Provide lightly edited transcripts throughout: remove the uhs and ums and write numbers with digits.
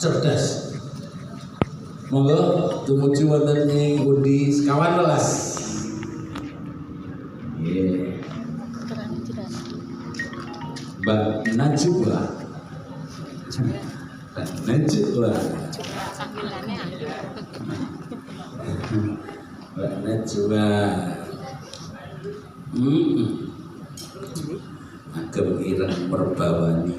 cerdas. Monggo tumuju wonten ing undi sekawan welas. Nggih. Mbak Najwa. Najwa. Mbak Najwa. Agem ireng merbawani.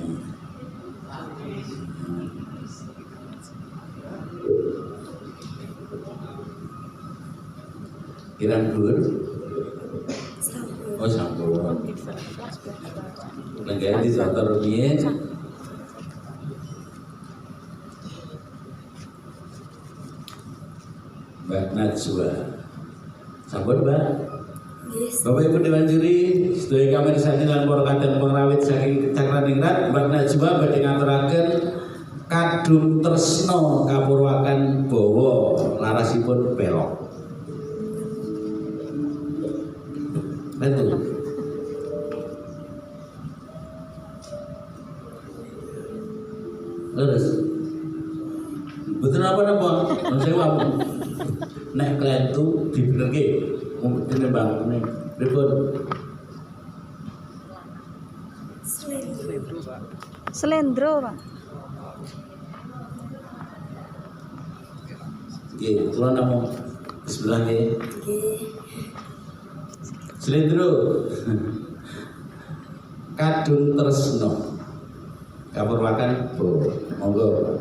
Ireng dhuwur. Oh sampun. Lenggah di sator rumiyin. Mbak Najwa. Sampun, Mbak. Yes. Bapak Ibu Dewan Juri, sedaya kami disani lan para kadang pengrawit saking Cakraningrat, Mbak Najwa badhe ngaturaken kadung tresna kapurwakan bawa larasipun pelok. Betul. Terus, betul apa-apa, saya wabu. Nek klentu dibenerke, mungkin bang, nih, ribut. Selendro, Pak. Oke, tuan nama sebelah nih. Selendro, kadung tresno, kapurwakan bu, monggo.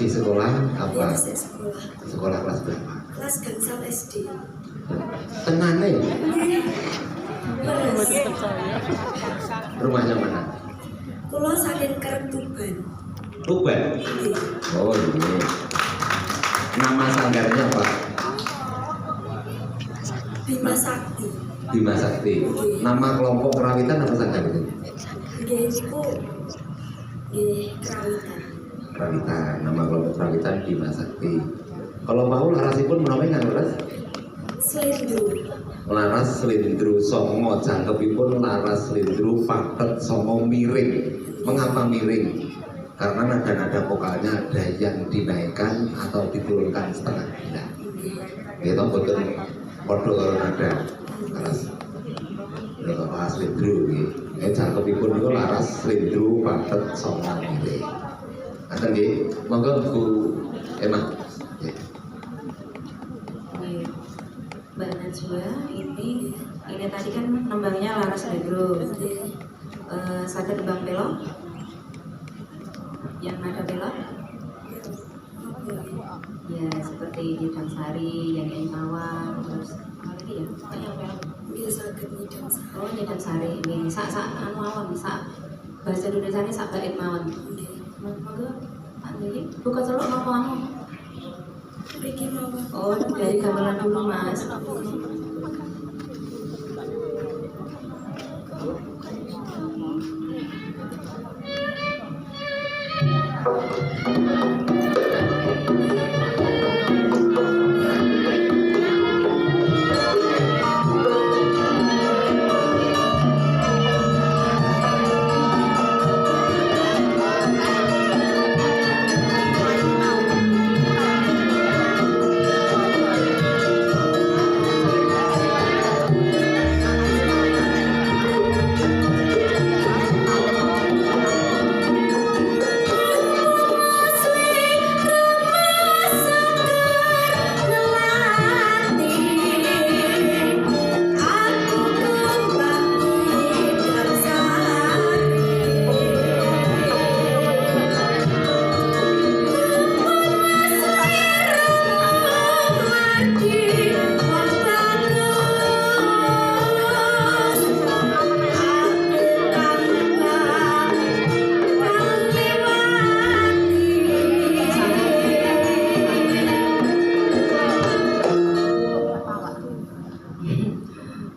Masih sekolah apa? Masih sekolah. Sekolah kelas berapa? Kelas gangsal SD. Tenane. Beres. Rumahnya mana? Kulo saking Kerep Tuban. Tuban. Oh iya. Nama sanggarnya apa? Bima Sakti. Bima Sakti. Nama kelompok kerawitan apa sanggar itu? Nggih niku nggih kerawitan. Kerawitan. Nama kelompok kerawitan Bima Sakti. Kalau mau larasipun menawi nggak laras? Slendro. Laras slendro songo jangkepipun laras slendro paket songo miring. Mengapa miring? Karena nada-nada vokalnya ada yang dinaikkan atau diturunkan setengah nada. Kita betul podo karo nada. Laras slendro nggih. Jangkepipun niku laras slendro paket songo miring. Ngaten nggih. Monggo Bu Emma. Mbak Najwa, ini tadi kan nembangnya laras slendro. Saged nembang pelok yang nada pelok ya seperti Nyidam Sari, yang Mawar, terus apa lagi ya? Yang pelok Nggih saged Nyidam Sari. oh Nyidam Sari ini sak anu mawon sak bahasa Indonesia ini sak bait mawon. Monggo ini buka celuk napa anu? Mriki mawon. Oh dari gamelan dulu Mas.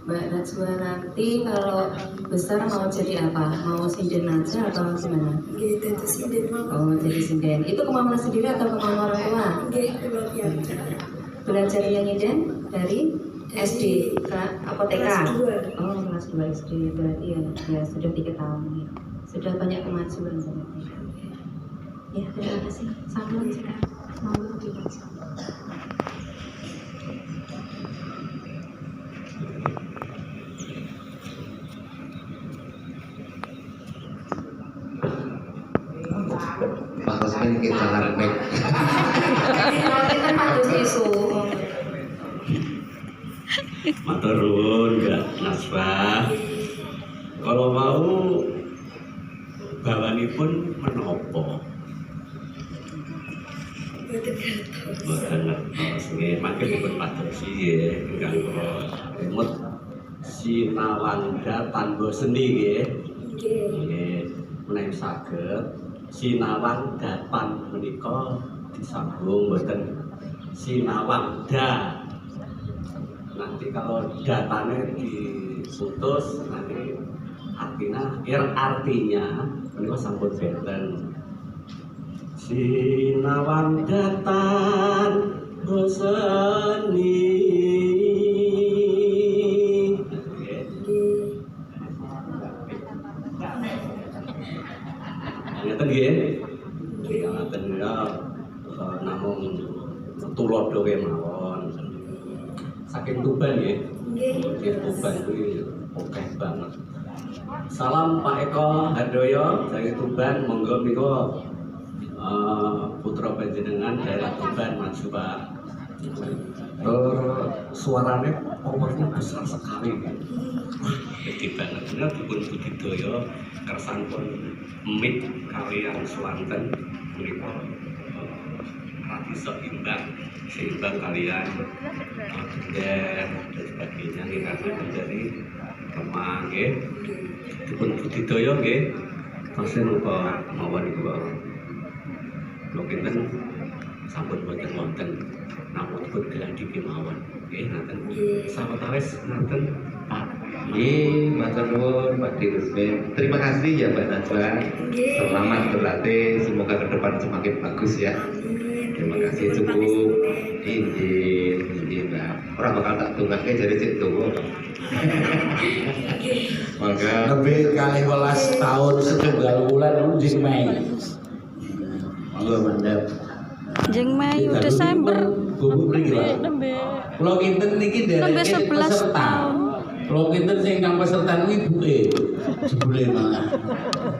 Mbak Najwa nanti kalau besar mau jadi apa? Mau sinden aja atau gimana? Nggih dadi sinden mawon. Oh jadi sinden. Itu kemauan sendiri atau kemauan orang tua? Nggih kula piyantu. Belajar yang nyiden dari SD, apotek. Kelas 2. Oh kelas 2 SD berarti ya sudah 3 tahun ya. Sudah banyak kemajuan berarti. Ya terima kasih. Sambung jika mau dibaca. Pak Rosmin kita harapin. Kalau kita harus isu. Matur nuwun Mbak Najwa. Kalau mau bawanipun menapa? Boten gatos. Boten ngertos nggih, mangke dipun padosi nggih ingkang kula emut Sinawangda Tanbo Seni nggih. Nggih. Nggih, menawi saged Sinawang Dapan menika disambung boten Sinawangda. Nanti kalau datanya diputus nanti artinya menika sampun benten. Sinawang datan boseni. Ngeten nggih. Ngeten ya namung tulodo kemawon. Saking Tuban nggih. Nggih. Tuban kuwi akeh banget. Salam Pak Eko Hardoyo dari Tuban, monggo menika putra panjenengan daerah Tuban maju Pak. Suaranya powernya besar sekali. Jadi banget bener dipun budidaya kersanipun mik kaliyan swanten menika bisa seimbang kalian dan sebagainya nggih karena dari Kemang nggih dipun budidaya nggih tasih napa mawon iku lho kinten sampun boten wonten namun pun geladi kemawon nggih ngaten sawetawis ngaten Pak. Matur nuwun Pak Dirusmin. Terima kasih ya Mbak Najwa. Selamat berlatih, semoga ke depan semakin bagus ya. Terima kasih cukup. Injil Mbak. Orang bakal tak tunggake jadi cek tunggu. Maka Lebih kali 12 tahun setunggal bulan jeng Mei. Monggo mandap. Jeng Mei Desember. Bubu mriki lah. Nembe. Kalau kinten niki Nembe dereke 11 tahun. Kalau kinten sing nang peserta kuwi ibuke. Jebule malah.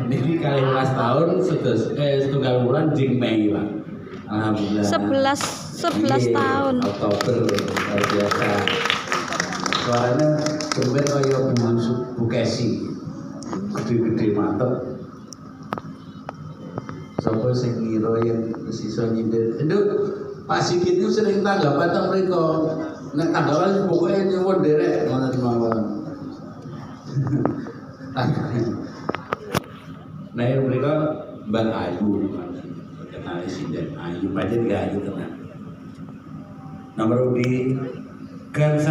Niki kali 12 tahun setunggal bulan jeng Mei, Pak. Alhamdulillah. 11 tahun. Oktober luar biasa. Suaranya tumben kaya Bu Kesi. Gede-gede mantep. Sapa sing ngira yang sisa nyindir. Nduk, Pak Sigit itu sering tanggapan teng mriko. Nek tanggapan pokoke nyuwun derek ngoten mawon. Nah, yang mereka Mbak Ayu, kenali sinden Ayu, pancen gak Ayu tenan. Nomor di Gang